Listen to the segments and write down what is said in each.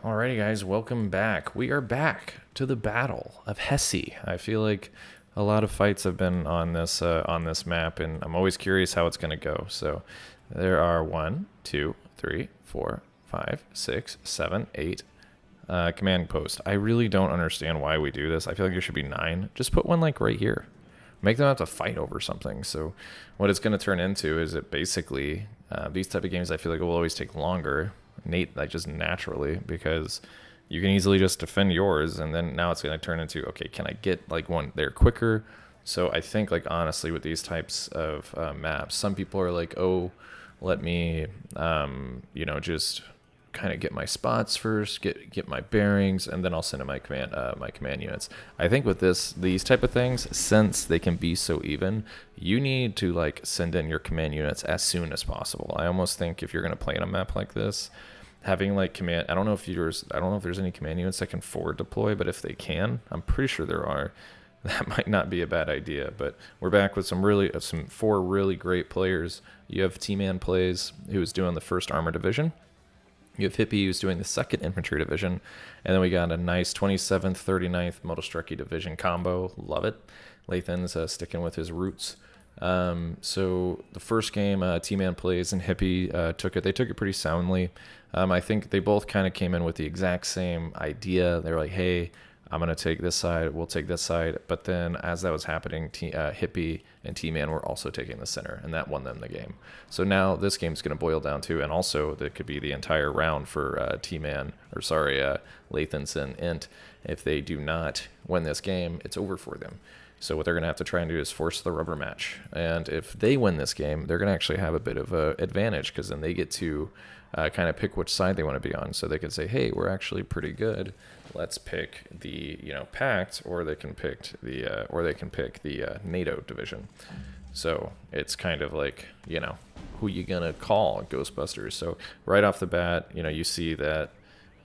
Alrighty, guys, welcome back. We are back to the Battle of Hesse. I feel like a lot of fights have been on this map, and I'm always curious how it's going to go. So there are 1, 2, 3, 4, 5, 6, 7, 8 command post. I really don't understand why we do this. I feel like there should be 9. Just put one like right here. Make them have to fight over something. So what it's going to turn into is it basically these type of games I feel like will always take longer. Like just naturally, because you can easily just defend yours, and then now it's going to turn into, okay, can I get like one there quicker? So I think, like, honestly, with these types of maps, some people are like, oh, let me just kind of get my spots first, get my bearings, and then I'll send in my command units. I think with these type of things, since they can be so even, you need to like send in your command units as soon as possible. I almost think if you're going to play on a map like this, having like I don't know if there's any command units that can forward deploy, but if they can, I'm pretty sure there are. That might not be a bad idea. But we're back with some 4 really great players. You have Tman plays, who's doing the 1st Armor Division. You have Hippie, who's doing the 2nd Infantry Division. And then we got a nice 27th, 39th Modelstrucky Division combo. Love it. Lathans sticking with his roots. So the first game, T-Man plays and Hippie took it. They took it pretty soundly. I think they both kind of came in with the exact same idea. They were like, hey, I'm going to take this side, we'll take this side. But then as that was happening, Hippie and T-Man were also taking the center, and that won them the game. So now this game's going to boil down to, and also that could be the entire round for Lathans and Int. If they do not win this game, it's over for them. So what they're going to have to try and do is force the rubber match. And if they win this game, they're going to actually have a bit of an advantage, because then they get to kind of pick which side they want to be on. So they can say, hey, we're actually pretty good. Let's pick the Pact, or they can pick the NATO division. So it's kind of like, who you gonna call Ghostbusters. So right off the bat, you see that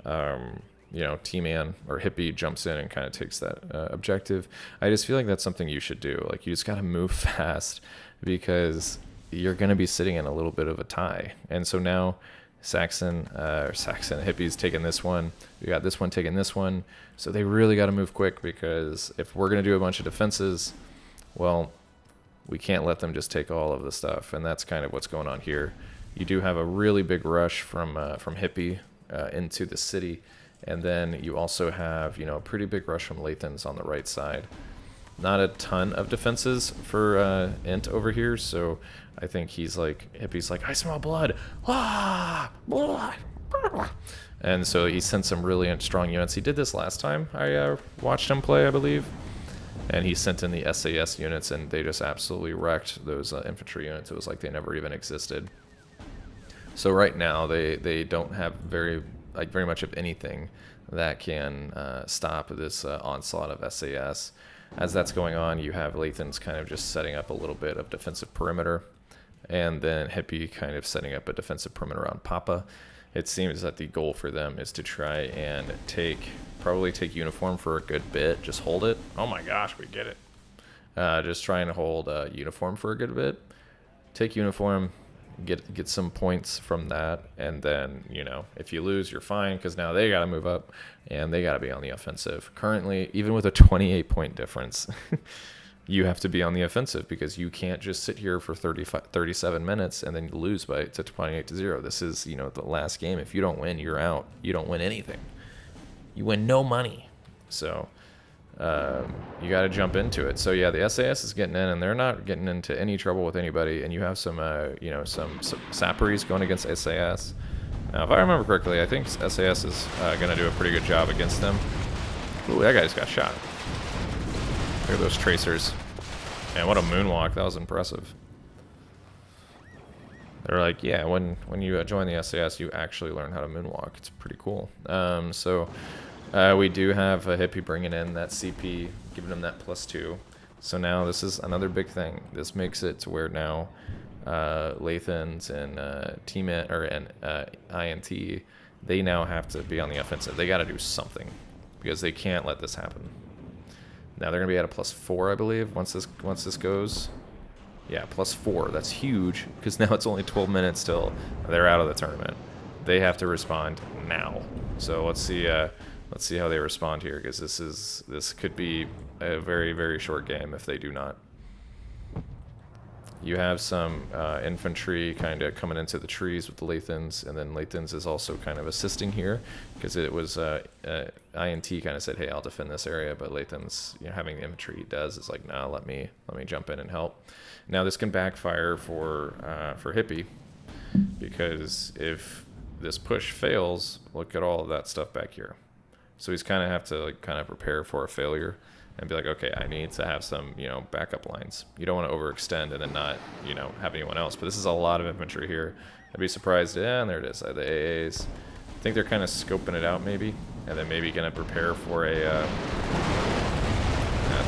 T-Man or Hippie jumps in and kind of takes that objective. I just feel like that's something you should do. Like, you just got to move fast, because you're going to be sitting in a little bit of a tie. And so now Hippie's taking this one. We got this one taking this one. So they really got to move quick, because if we're going to do a bunch of defenses, well, we can't let them just take all of the stuff. And that's kind of what's going on here. You do have a really big rush from Hippie into the city. And then you also have, a pretty big rush from Lathans on the right side. Not a ton of defenses for Int over here, so I think Hippie's like, I smell blood. Ah, blood. And so he sent some really strong units. He did this last time I watched him play, I believe. And he sent in the SAS units, and they just absolutely wrecked those infantry units. It was like they never even existed. So right now they don't have very much of anything that can stop this onslaught of SAS. As that's going on, you have Lathans kind of just setting up a little bit of defensive perimeter, and then Hippie kind of setting up a defensive perimeter on Papa. It seems that the goal for them is to try and probably take uniform for a good bit. Just hold it. Oh my gosh, we get it. Just try and hold uniform for a good bit. Take uniform, get some points from that, and then if you lose, you're fine, because now they got to move up and they got to be on the offensive. Currently, even with a 28-point difference, you have to be on the offensive, because you can't just sit here for 37 minutes and then lose to 28-0. This is the last game. If you don't win, you're out. You don't win anything. You win no money. So you got to jump into it. So yeah, the SAS is getting in, and they're not getting into any trouble with anybody. And you have some sapperies going against SAS. Now, if I remember correctly, I think SAS is going to do a pretty good job against them. Ooh, that guy just got shot. Look at those tracers. Man, what a moonwalk. That was impressive. They're like, yeah, when you join the SAS, you actually learn how to moonwalk. It's pretty cool. We do have a Hippie bringing in that CP, giving them that +2. So now this is another big thing. This makes it to where now Lathans and Tman and INT, they now have to be on the offensive. They got to do something, because they can't let this happen. Now they're gonna be at a +4, I believe, once this goes. Yeah, +4. That's huge, because now it's only 12 minutes till they're out of the tournament. they have to respond now. So let's see how they respond here, because this could be a very, very short game if they do not. You have some infantry kind of coming into the trees with the Lathans, and then Lathans is also kind of assisting here, because it was INT kind of said, hey, I'll defend this area, but Lathans, you know, having the infantry he does is like, nah, let me jump in and help. Now this can backfire for Hippie, because if this push fails, look at all of that stuff back here. So he's kind of have to like kind of prepare for a failure and be like, okay, I need to have some, you know, backup lines. You don't want to overextend and then not, you know, have anyone else. But this is a lot of infantry here. I'd be surprised. Yeah, and there it is. The AAs. I think they're kind of scoping it out maybe, and then maybe gonna prepare for a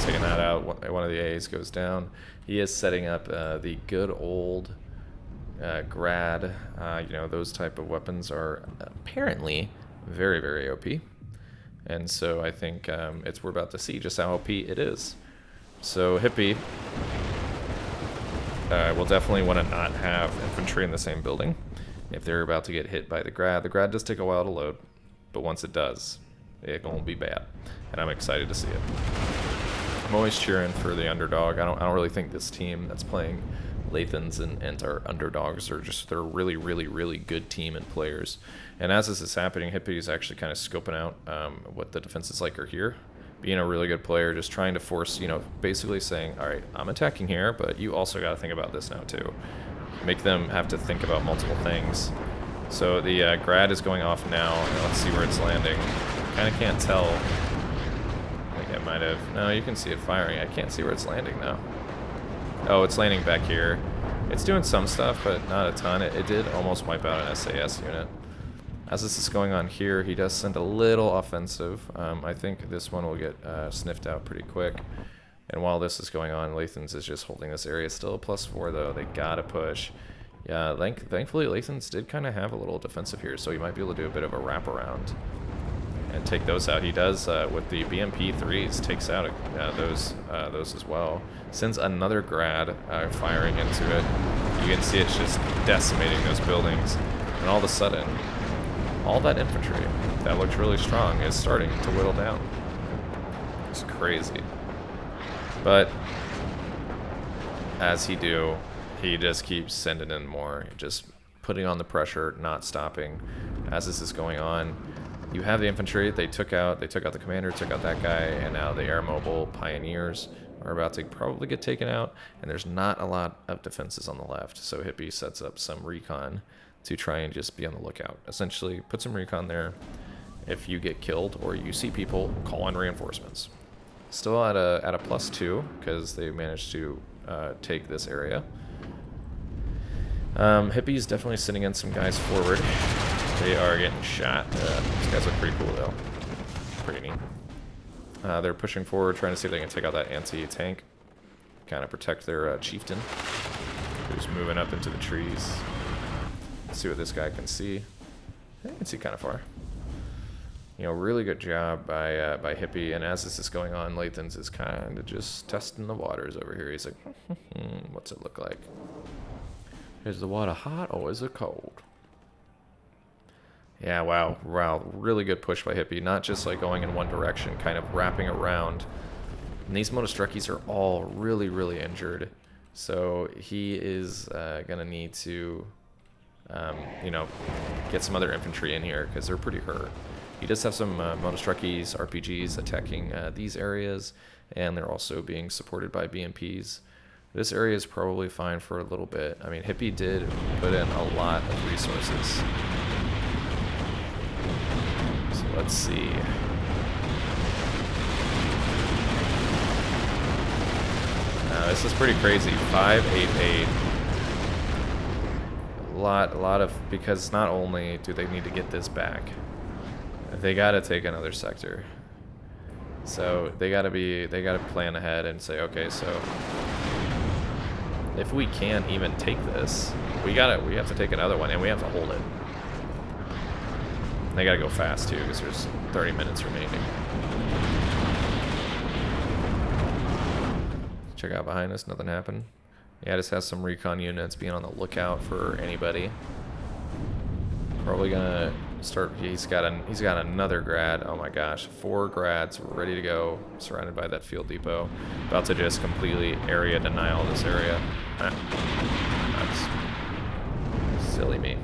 taking that out. One of the AAs goes down. He is setting up the good old grad. You know, those type of weapons are apparently very, very OP. And so I think we're about to see just how OP it is. So Hippie will definitely want to not have infantry in the same building if they're about to get hit by the grad. The grad does take a while to load, but once it does, it won't be bad. And I'm excited to see it. I'm always cheering for the underdog. I don't really think this team that's playing Lathans and Int are underdogs. They're really, really, really good team and players. And as this is happening, Hippie is actually kind of scoping out what the defenses like are here. Being a really good player, just trying to force, you know, basically saying, all right, I'm attacking here, but you also got to think about this now too. Make them have to think about multiple things. So the grad is going off now, and let's see where it's landing. Kind of can't tell. I think I might have. No, you can see it firing. I can't see where it's landing now. Oh, it's landing back here. It's doing some stuff, but not a ton. It did almost wipe out an SAS unit. As this is going on here, he does send a little offensive. I think this one will get sniffed out pretty quick. And while this is going on, Lathans is just holding this area. Still a +4 though. They gotta push. Yeah, thankfully Lathans did kind of have a little defensive here, so he might be able to do a bit of a wraparound and take those out. He does with the BMP3s, takes out those as well. Sends another grad firing into it. You can see it's just decimating those buildings, and all of a sudden, all that infantry that looked really strong is starting to whittle down. It's crazy. But as he just keeps sending in more, just putting on the pressure, not stopping. As this is going on, you have the infantry. They took out the commander, took out that guy, and now the air mobile pioneers are about to probably get taken out. And there's not a lot of defenses on the left, so Hippie sets up some recon to try and just be on the lookout. Essentially, put some recon there. If you get killed or you see people, call in reinforcements. Still at a +2 because they managed to take this area. Hippie's definitely sitting in some guys forward. They are getting shot. These guys look pretty cool though. Pretty neat. They're pushing forward, trying to see if they can take out that anti-tank. Kind of protect their chieftain, who's moving up into the trees. Let's see what this guy can see. He can see kind of far. You know, really good job by Hippie. And as this is going on, Lathans is kind of just testing the waters over here. He's like, what's it look like? Is the water hot or is it cold? Yeah, wow, really good push by Hippie. Not just like going in one direction, kind of wrapping around. And these Monostruckies are all really, really injured. So he is gonna need to, you know, get some other infantry in here because they're pretty hurt. He does have some Monostruckies, RPGs attacking these areas, and they're also being supported by BMPs. This area is probably fine for a little bit. I mean, Hippie did put in a lot of resources. So let's see. This is pretty crazy. 588. A lot of, because not only do they need to get this back, they gotta take another sector. So they gotta plan ahead and say, okay, so if we can't even take this, we have to take another one and we have to hold it. They gotta go fast too, because there's 30 minutes remaining. Check out behind us, nothing happened. Yeah, just has some recon units being on the lookout for anybody. Probably gonna start. He's got another grad. Oh my gosh, 4 grads ready to go, surrounded by that field depot. About to just completely area denial this area. That's silly me.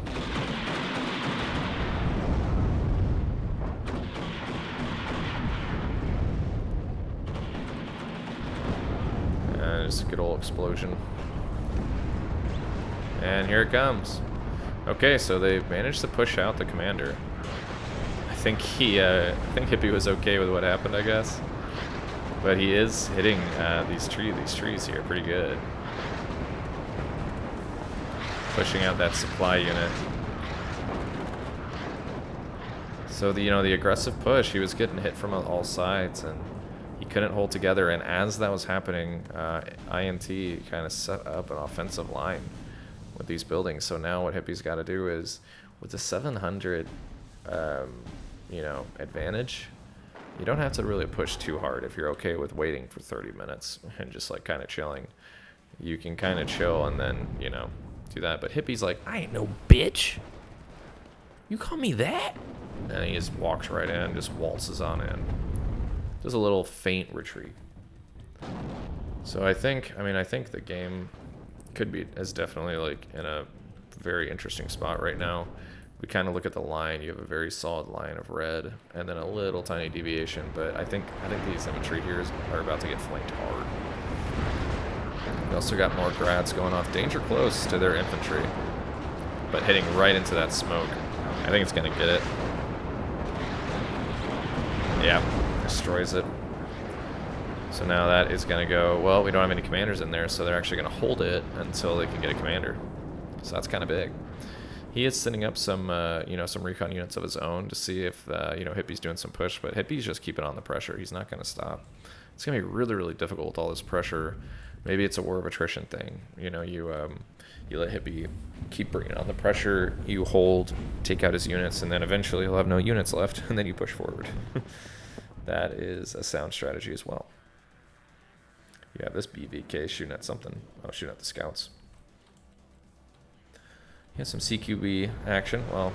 And just a good old explosion. And here it comes. Okay, so they managed to push out the commander. I think Hippie was okay with what happened, I guess. But he is hitting these trees here pretty good. Pushing out that supply unit. So the aggressive push, he was getting hit from all sides, and he couldn't hold together. And as that was happening, INT kind of set up an offensive line with these buildings. So now what Hippie's got to do is, with the 700 advantage, you don't have to really push too hard if you're okay with waiting for 30 minutes and just like kind of chilling. You can kind of chill and then do that. But Hippie's like, I ain't no bitch, you call me that? And he just walks right in, just waltzes on in, does a little faint retreat. So I think the game is definitely like in a very interesting spot right now. We kind of look at the line. You have a very solid line of red, and then a little tiny deviation. But I think these infantry here are about to get flanked hard. We also got more grads going off, danger close to their infantry, but hitting right into that smoke. I think it's gonna get it. Yeah, destroys it. So now that is going to go, well, we don't have any commanders in there, so they're actually going to hold it until they can get a commander. So that's kind of big. He is sending up some, some recon units of his own to see if, Hippie's doing some push, but Hippie's just keeping on the pressure. He's not going to stop. It's going to be really, really difficult with all this pressure. Maybe it's a war of attrition thing. You let Hippie keep bringing on the pressure, you hold, take out his units, and then eventually he'll have no units left, and then you push forward. That is a sound strategy as well. Yeah, this BVK shooting at something. Oh, shooting at the scouts. Yeah, some CQB action. Well,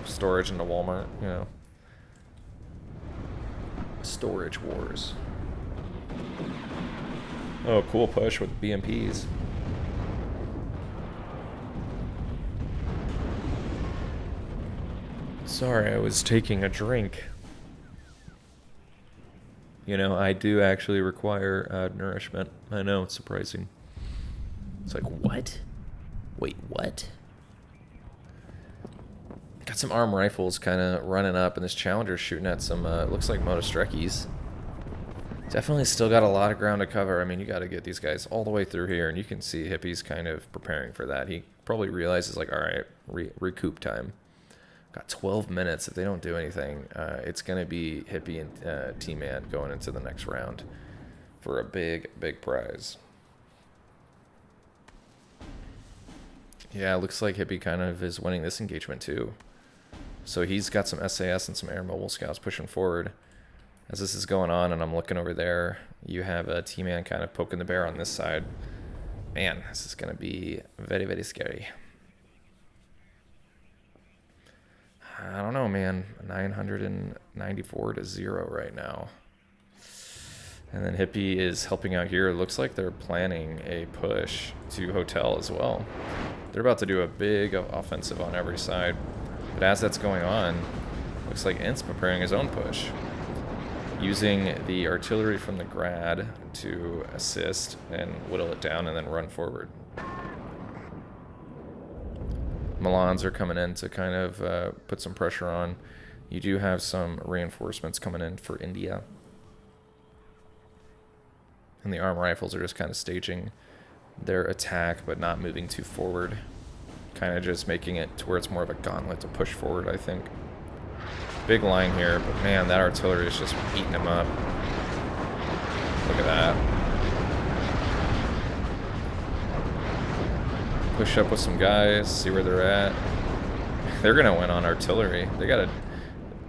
storage into Walmart, Storage wars. Oh, cool push with BMPs. Sorry, I was taking a drink. I do actually require nourishment. I know, it's surprising. It's like, what? Wait, what? Got some arm rifles kind of running up, and this Challenger's shooting at some, looks like Motostrekkies. Definitely still got a lot of ground to cover. I mean, you got to get these guys all the way through here, and you can see Hippie's kind of preparing for that. He probably realizes, like, all right, recoup time. Got 12 minutes. If they don't do anything, it's going to be Hippie and Tman going into the next round for a big, big prize. Yeah, it looks like Hippie kind of is winning this engagement too. So he's got some SAS and some air mobile scouts pushing forward. As this is going on, and I'm looking over there, you have a Tman kind of poking the bear on this side. Man, this is going to be very, very scary. I don't know, man. 994 to 0 right now. And then Hippie is helping out here. It looks like they're planning a push to Hotel as well. They're about to do a big offensive on every side. But as that's going on, looks like Int's preparing his own push, using the artillery from the grad to assist and whittle it down and then run forward. Milans are coming in to kind of put some pressure on. You do have some reinforcements coming in for India. And the arm rifles are just kind of staging their attack, but not moving too forward. Kind of just making it to where it's more of a gauntlet to push forward, I think. Big line here, but man, that artillery is just eating them up. Look at that. Push up with some guys, see where they're at. They're gonna win on artillery. They got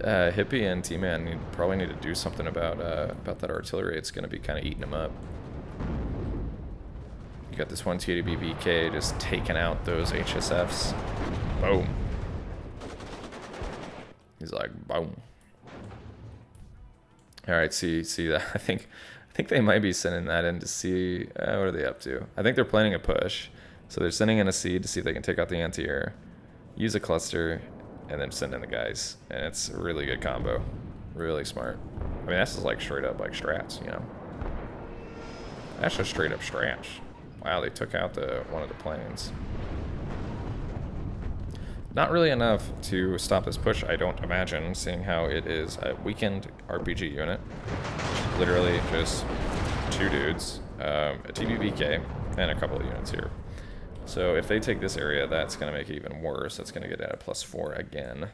a Hippie and Tman probably need to do something about that artillery. It's gonna be kind of eating them up. You got this one TDB VK just taking out those HSFs. Boom. He's like, boom. All right, see that? I think they might be sending that in to see what are they up to. I think they're planning a push, so they're sending in a seed to see if they can take out the anti-air, use a cluster, and then send in the guys. And it's a really good combo, really smart. I mean, that's just like straight up like strats, you know. That's just straight up strats. Wow, they took out one of the planes. Not really enough to stop this push, I don't imagine, seeing how it is a weakened RPG unit. Literally just 2 dudes, a TBVK, and a couple of units here. So if they take this area, that's going to make it even worse. That's going to get at a +4 again.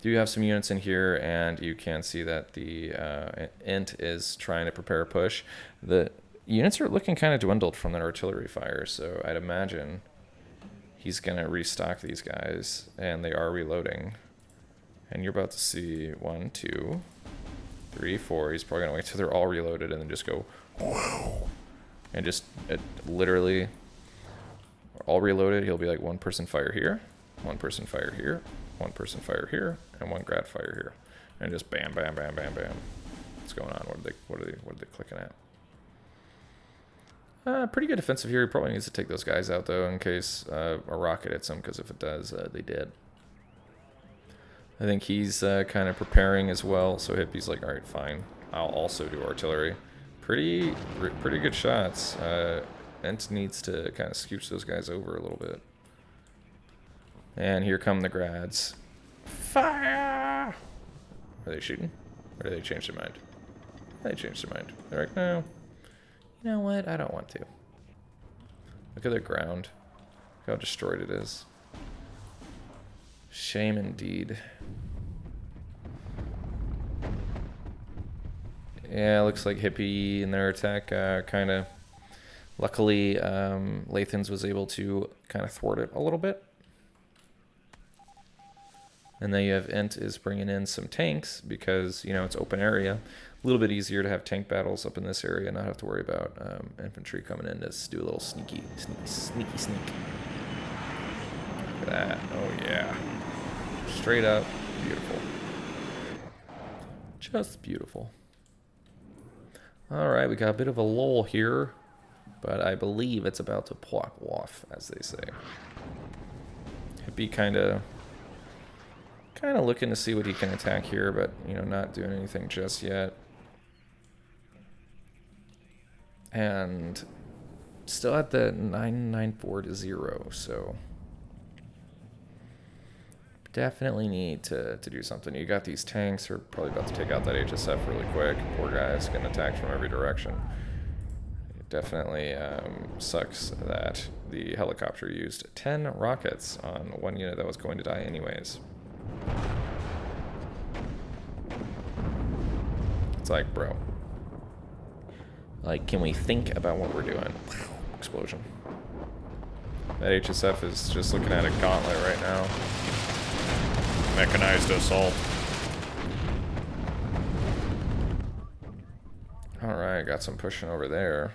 Do have some units in here, and you can see that the Int is trying to prepare a push. The units are looking kind of dwindled from their artillery fire, so I'd imagine he's going to restock these guys, and they are reloading. And you're about to see 1, 2, 3, 4. He's probably going to wait till they're all reloaded and then just go, whoa. And just literally all reloaded. He'll be like 1 person fire here, 1 person fire here, 1 person fire here, and 1 grad fire here. And just bam, bam, bam, bam, bam. What's going on? What are they clicking at? Pretty good defensive here. He probably needs to take those guys out, though, in case a rocket hits them, because if it does, they did. I think he's kind of preparing as well, so Hippie's like, all right, fine. I'll also do artillery. Pretty good shots. Ent needs to kind of scooch those guys over a little bit. And here come the grads. Fire! Are they shooting? Or did they change their mind? They changed their mind. They're like, no. You know what? I don't want to. Look at their ground. Look how destroyed it is. Shame indeed. Yeah, looks like Hippie in their attack kind of... Luckily, Lathans was able to kind of thwart it a little bit. And then you have Int is bringing in some tanks because, you know, it's open area. A little bit easier to have tank battles up in this area and not have to worry about infantry coming in to do a little sneak. Look at that. Oh, yeah. Straight up. Beautiful. Just beautiful. All right, we got a bit of a lull here, but I believe it's about to pop off, as they say. Hippie kind of looking to see what he can attack here, but, you know, not doing anything just yet. And still at the 994 to 0, so definitely need to do something. You got these tanks who are probably about to take out that HSF really quick. Poor guy's getting attacked from every direction. It definitely sucks that the helicopter used 10 rockets on one unit that was going to die anyways. It's like, bro. Like, can we think about what we're doing? Explosion. That HSF is just looking at a gauntlet right now. Mechanized assault. Alright, got some pushing over there.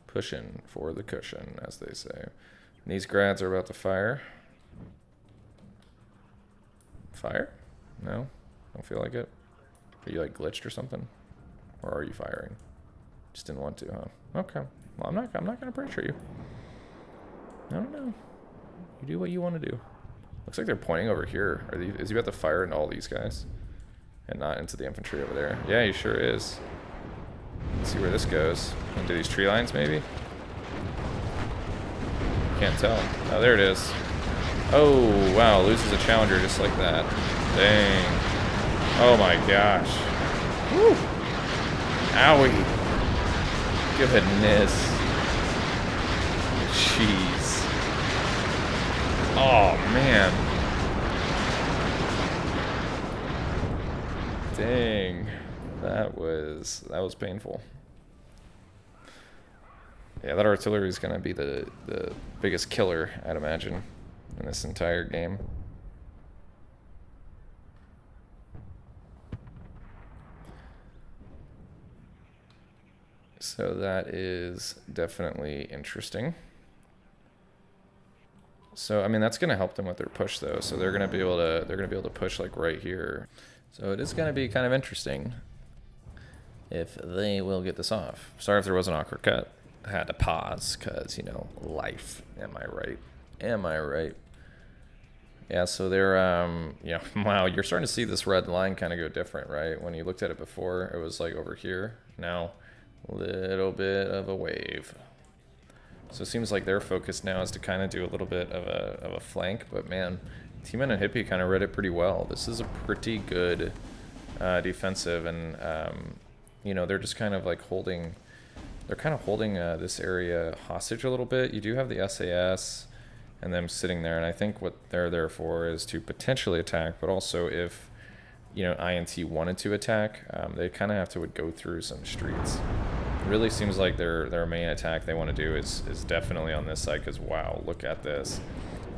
Pushing for the cushion, as they say. And these grads are about to fire. Fire? No? Don't feel like it? Are you like glitched or something? Or are you firing? Just didn't want to, huh? Okay. Well, I'm not gonna pressure you. I don't know. You do what you want to do. Looks like they're pointing over here. Is he about to fire into all these guys? And not into the infantry over there? Yeah, he sure is. Let's see where this goes. Into these tree lines, maybe? Can't tell. Oh, there it is. Oh, wow. Loses a challenger just like that. Dang. Oh, my gosh. Woo. Owie. Goodness. Jeez. Oh, man. Dang. That was painful. Yeah, that artillery is going to be the biggest killer, I'd imagine, in this entire game. So that is definitely interesting. So I mean that's gonna help them with their push though. So they're gonna be able to push like right here. So it is gonna be kind of interesting if they will get this off. Sorry if there was an awkward cut. I had to pause because, you know, life. Am I right? Am I right? Yeah, so they're, yeah, wow, you're starting to see this red line kind of go different, right? When you looked at it before, it was like over here. Now, a little bit of a wave. So it seems like their focus now is to kind of do a little bit of a flank, but man, Tman and Hippie kind of read it pretty well. This is a pretty good defensive, and you know, they're just kind of like holding, they're kind of holding this area hostage a little bit. You do have the SAS and them sitting there, and I think what they're there for is to potentially attack, but also if, you know, INT wanted to attack, they kind of have to would go through some streets. It really seems like their main attack they want to do is definitely on this side, because wow, look at this.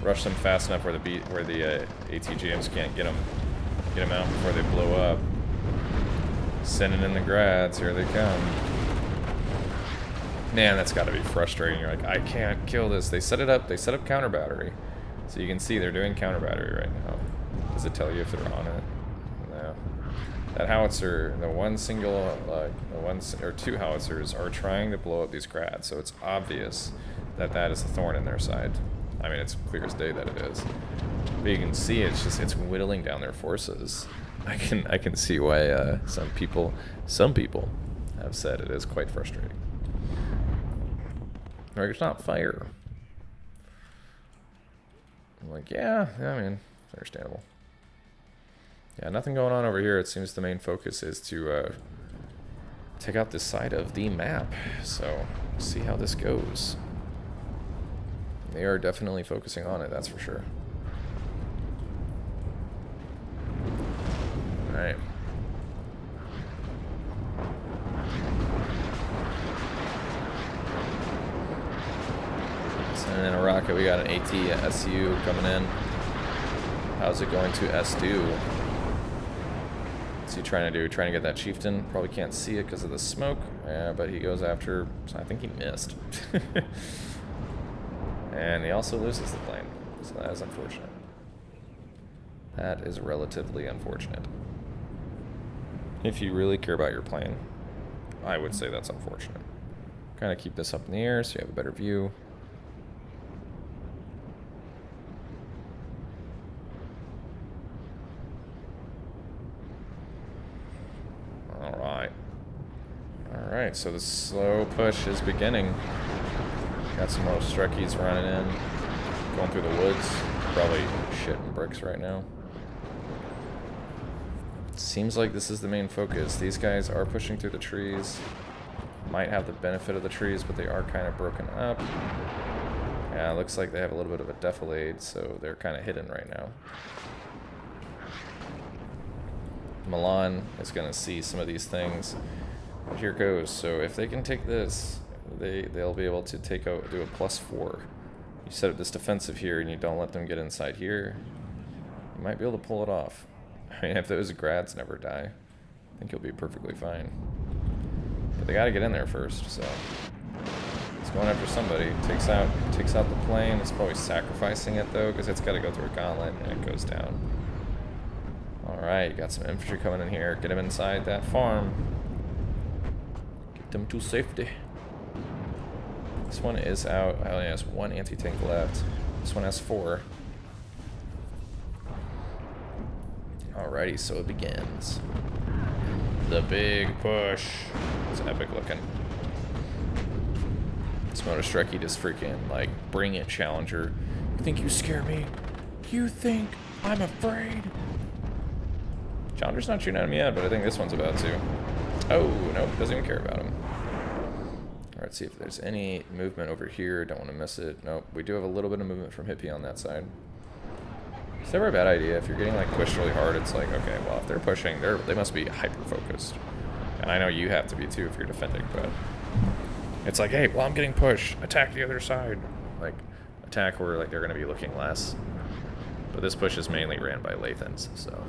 Rush them fast enough where the ATGMs can't get them out before they blow up. Sending in the grads, here they come. Man, that's got to be frustrating. You're like, I can't kill this. They set up counter battery. So you can see they're doing counter battery right now. Does it tell you if they're on it? No. That howitzer, the one single, the one or two howitzers are trying to blow up these grads. So it's obvious that that is a thorn in their side. I mean, it's clear as day that it is. But you can see it's whittling down their forces. I can see why some people have said it is quite frustrating. Like, it's not fire. I'm like, yeah, I mean, it's understandable. Yeah, nothing going on over here. It seems the main focus is to take out this side of the map. So, see how this goes. They are definitely focusing on it, that's for sure. Alright. Sending in a rocket, we got an AT SU coming in. How's it going to S2? What's he trying to do? Trying to get that chieftain. Probably can't see it because of the smoke. Yeah, but he goes after, so I think he missed. And he also loses the plane. So that is unfortunate. That is relatively unfortunate. If you really care about your plane, I would say that's unfortunate. Kind of keep this up in the air so you have a better view. Alright. Alright, so the slow push is beginning. Got some more Streckies running in. Going through the woods. Probably shitting bricks right now. Seems like this is the main focus. These guys are pushing through the trees. Might have the benefit of the trees, but they are kind of broken up. Yeah, it looks like they have a little bit of a defilade, so they're kind of hidden right now. Milan is going to see some of these things. But here goes. So if they can take this, they'll be able to do a +4. You set up this defensive here and you don't let them get inside here, you might be able to pull it off. I mean, if those grads never die, I think you'll be perfectly fine. But they got to get in there first, so it's going after somebody. Takes out the plane. It's probably sacrificing it though, because it's got to go through a gauntlet and it goes down. All right, got some infantry coming in here. Get them inside that farm. Get them to safety. This one is out. I only has one anti-tank left. This one has 4. Alrighty, so it begins. The big push. It's epic looking. This Motor Streckie just freaking, like, bring it, Challenger. You think you scare me? You think I'm afraid? Challenger's not shooting at him yet, but I think this one's about to. Oh, nope, doesn't even care about him. Alright, see if there's any movement over here. Don't want to miss it. Nope, we do have a little bit of movement from Hippie on that side. It's never a bad idea. If you're getting like pushed really hard, it's like, okay, well, if they're pushing, they must be hyper-focused. And I know you have to be too if you're defending, but it's like, hey, well, I'm getting pushed. Attack the other side. Like, attack where like they're going to be looking less. But this push is mainly ran by Lathans, so.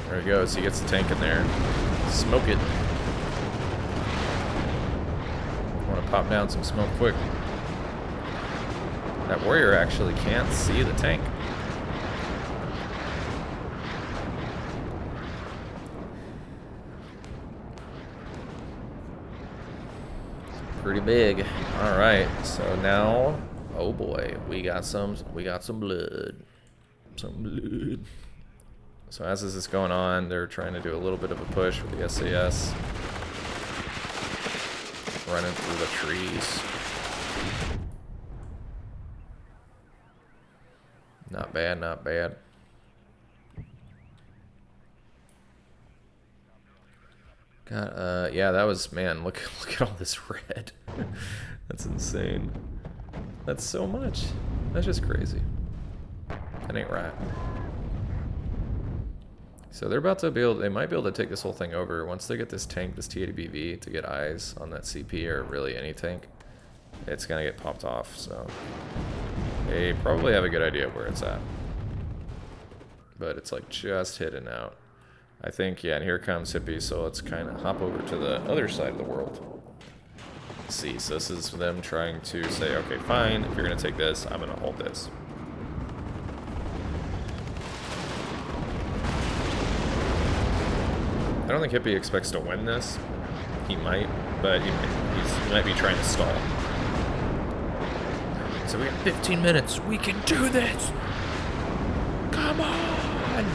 There he goes. He gets the tank in there. Smoke it. Want to pop down some smoke quick. That warrior actually can't see the tank. Pretty big. All right, so now, oh boy, we got some blood. Some blood. So as this is going on, they're trying to do a little bit of a push with the SAS. Running through the trees. Not bad, not bad. God, yeah, that was, man, look at all this red. That's insane. That's so much. That's just crazy. That ain't right. So they're about to be able, they might be able to take this whole thing over once they get this tank, this T-80BV, to get eyes on that CP or really any tank. It's gonna get popped off, so they probably have a good idea of where it's at. But it's like just hidden out. I think, yeah, and here comes Hippie, so let's kind of hop over to the other side of the world. Let's see, so this is them trying to say, okay, fine, if you're gonna take this, I'm gonna hold this. I don't think Hippie expects to win this. He might, but he might be trying to stall. So we got 15 minutes. We can do this. Come on.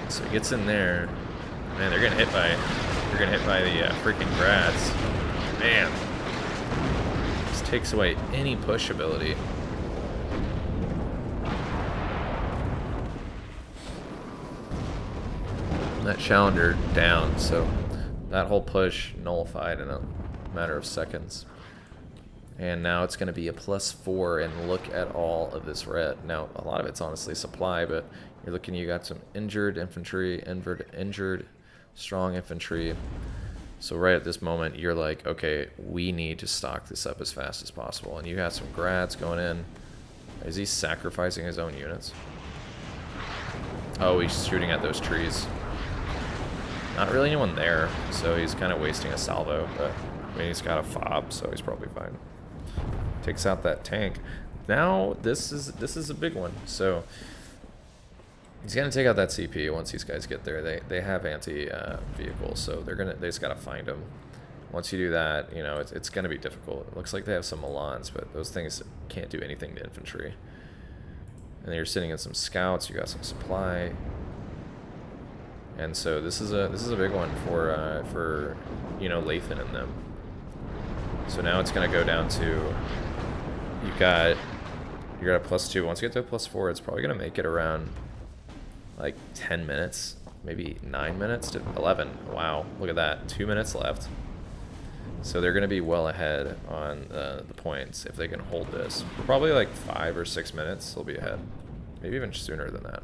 So he gets in there. Man, they're gonna hit by the freaking grads. Man, this takes away any push ability. That Challenger down, so that whole push nullified in a matter of seconds. And now it's going to be a +4, and look at all of this red. Now, a lot of it's honestly supply, but you're looking, you got some injured infantry, injured strong infantry. So right at this moment, you're like, okay, we need to stock this up as fast as possible. And you got some grads going in. Is he sacrificing his own units? Oh, he's shooting at those trees. Not really anyone there, so he's kind of wasting a salvo, but I mean, he's got a fob, so he's probably fine. Takes out that tank. Now this is a big one. So he's gonna take out that CP once these guys get there. They have anti-vehicles, so they just gotta find them. Once you do that, you know, it's gonna be difficult. It looks like they have some Milans, but those things can't do anything to infantry. And then you're sitting in some scouts. You got some supply. And so this is a big one for you know, Lathan and them. So now it's gonna go down to you got a +2. Once you get to a +4, it's probably gonna make it around like 10 minutes, maybe 9 minutes to 11. Wow, look at that, 2 minutes left. So they're gonna be well ahead on the points if they can hold this. For probably like 5 or 6 minutes, they'll be ahead, maybe even sooner than that.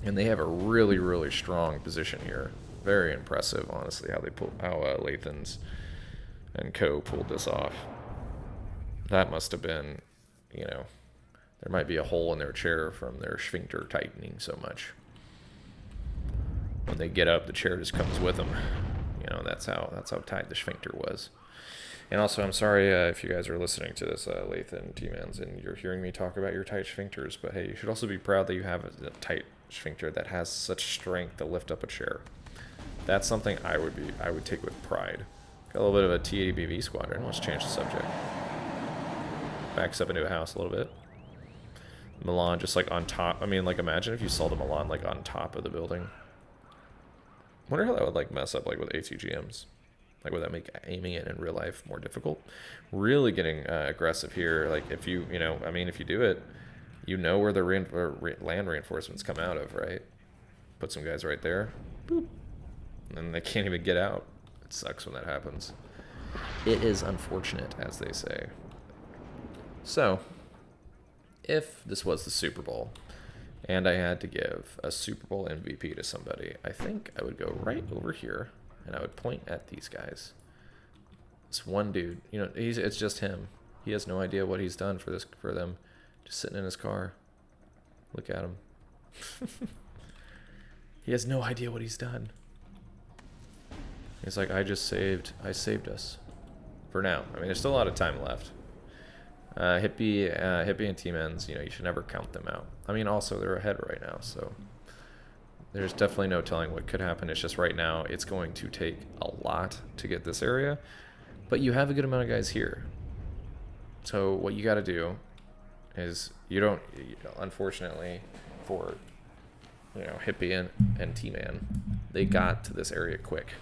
And they have a really, really strong position here. Very impressive, honestly, how Lathans and co pulled this off. That must have been, you know, there might be a hole in their chair from their sphincter tightening so much. When they get up, the chair just comes with them. You know, that's how tight the sphincter was. And also, I'm sorry if you guys are listening to this, Lathans and Tmans, and you're hearing me talk about your tight sphincters, but hey, you should also be proud that you have a tight sphincter that has such strength to lift up a chair. That's something I would take with pride. Got a little bit of a T-80BV squadron. Let's change the subject. Backs up into a house a little bit. Milan just like on top. I mean, like, imagine if you saw the Milan like on top of the building. Wonder how that would like mess up like with ATGMs. Like, would that make aiming it in real life more difficult? Really getting aggressive here. Like, if you know, I mean, if you do it, you know where the land reinforcements come out of, right? Put some guys right there. Boop. And they can't even get out. It sucks when that happens. It is unfortunate, as they say. So, if this was the Super Bowl, and I had to give a Super Bowl MVP to somebody, I think I would go right over here, and I would point at these guys. This one dude, you know, it's just him. He has no idea what he's done for them. Just sitting in his car. Look at him. He has no idea what he's done. He's like, I saved us. For now. I mean, there's still a lot of time left. Hippie and Tman's, you know, you should never count them out. I mean, also they're ahead right now, so there's definitely no telling what could happen. It's just right now it's going to take a lot to get this area, but you have a good amount of guys here. So what you got to do is unfortunately for, you know, Hippie and Tman, they got to this area quick.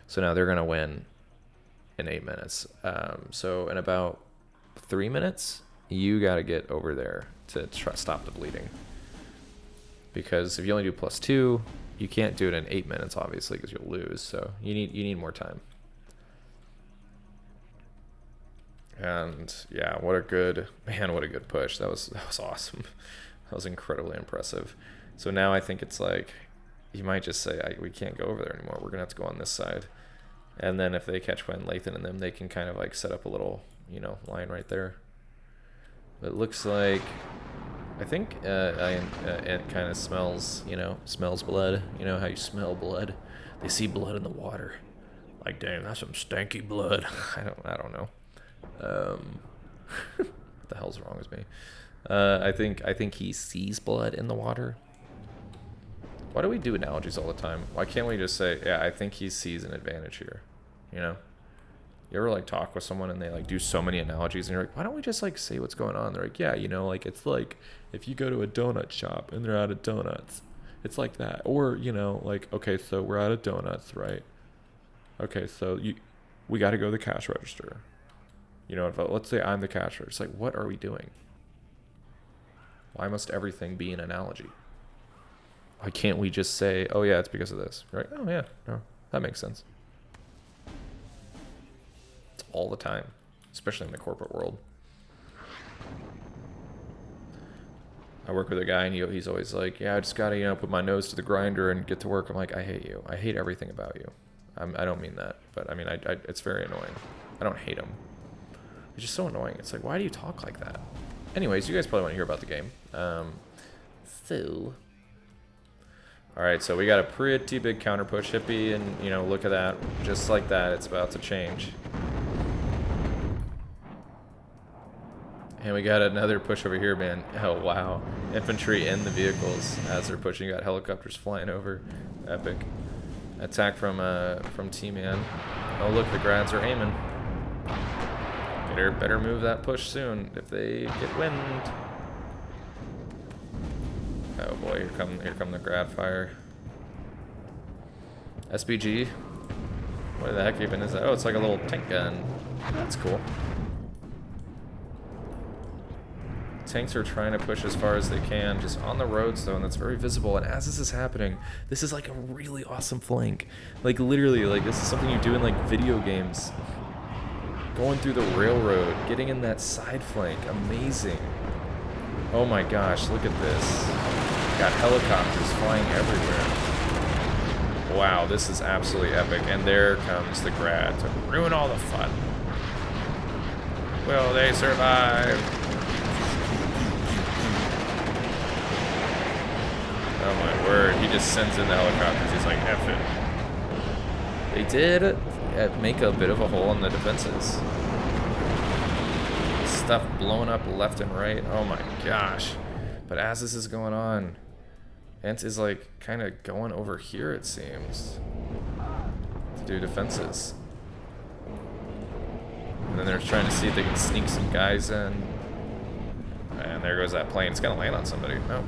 So now they're going to win in 8 minutes. So in about 3 minutes, you got to get over there to stop the bleeding. Because if you only do +2, you can't do it in 8 minutes, obviously, because you'll lose. So you need more time. And yeah, what a good push. That was awesome. That was incredibly impressive. So now I think it's like, you might just say, we can't go over there anymore. We're gonna have to go on this side. And then if they catch wind, Lathan and them, they can kind of like set up a little, you know, line right there. But it looks like, I think Int kind of smells blood. You know how you smell blood? They see blood in the water. Like, damn, that's some stanky blood. I don't know. What the hell's wrong with me? I think he sees blood in the water. Why do we do analogies all the time? Why can't we just say, yeah, I think he sees an advantage here? You know? You ever like talk with someone and they like do so many analogies and you're like, why don't we just like say what's going on? They're like, yeah, you know, like it's like if you go to a donut shop and they're out of donuts, it's like that. Or, you know, like, okay, so we're out of donuts, right? Okay, so we got to go to the cash register. You know, let's say I'm the cash register. It's like, what are we doing? Why must everything be an analogy? Why can't we just say, oh yeah, it's because of this, right? Oh yeah, no, that makes sense. It's all the time, especially in the corporate world. I work with a guy and he's always like, yeah, I just gotta, you know, put my nose to the grinder and get to work. I'm like, I hate you. I hate everything about you. I don't mean that, but I mean, it's very annoying. I don't hate him. It's just so annoying. It's like, why do you talk like that? Anyways, you guys probably want to hear about the game. Alright, so we got a pretty big counter push, Hippie, and, you know, look at that. Just like that, it's about to change. And we got another push over here, man. Oh, wow. Infantry in the vehicles as they're pushing. You got helicopters flying over. Epic. Attack from Tman. Oh, look, the grads are aiming. Better move that push soon if they get wind. Oh boy, here come the grad fire. SBG. What the heck even is that? Oh, it's like a little tank gun. That's cool. Tanks are trying to push as far as they can, just on the roads though, and that's very visible. And as this is happening, this is like a really awesome flank. Like literally, like this is something you do in like video games. Going through the railroad, getting in that side flank, amazing. Oh my gosh, look at this. Got helicopters flying everywhere. Wow, this is absolutely epic. And there comes the grad to ruin all the fun. Will they survive? Oh my word, he just sends in the helicopters. He's like, F it. They did make a bit of a hole in the defenses. Stuff blowing up left and right. Oh my gosh. But as this is going on, Int is like kind of going over here, it seems, to do defenses. And then they're trying to see if they can sneak some guys in. And there goes that plane. It's gonna land on somebody. No.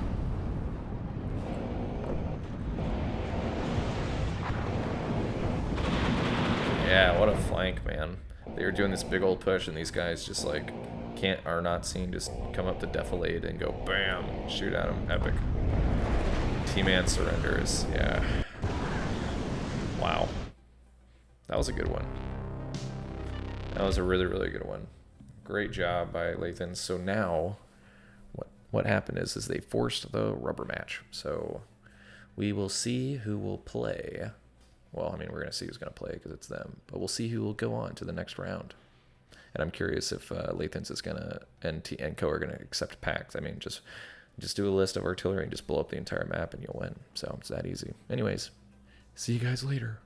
Yeah, what a flank, man. They were doing this big old push and these guys just like are not seen, just come up to defilade and go bam, shoot at them. Epic. Tman surrenders. Yeah. Wow. That was a good one. That was a really, really good one. Great job by Lathans. So now what happened is they forced the rubber match. So we will see who will play. Well, I mean, we're going to see who's going to play because it's them. But we'll see who will go on to the next round. And I'm curious if Lathans is going to, and Co are going to accept packs. I mean, just do a list of artillery and just blow up the entire map and you'll win. So it's that easy. Anyways, see you guys later.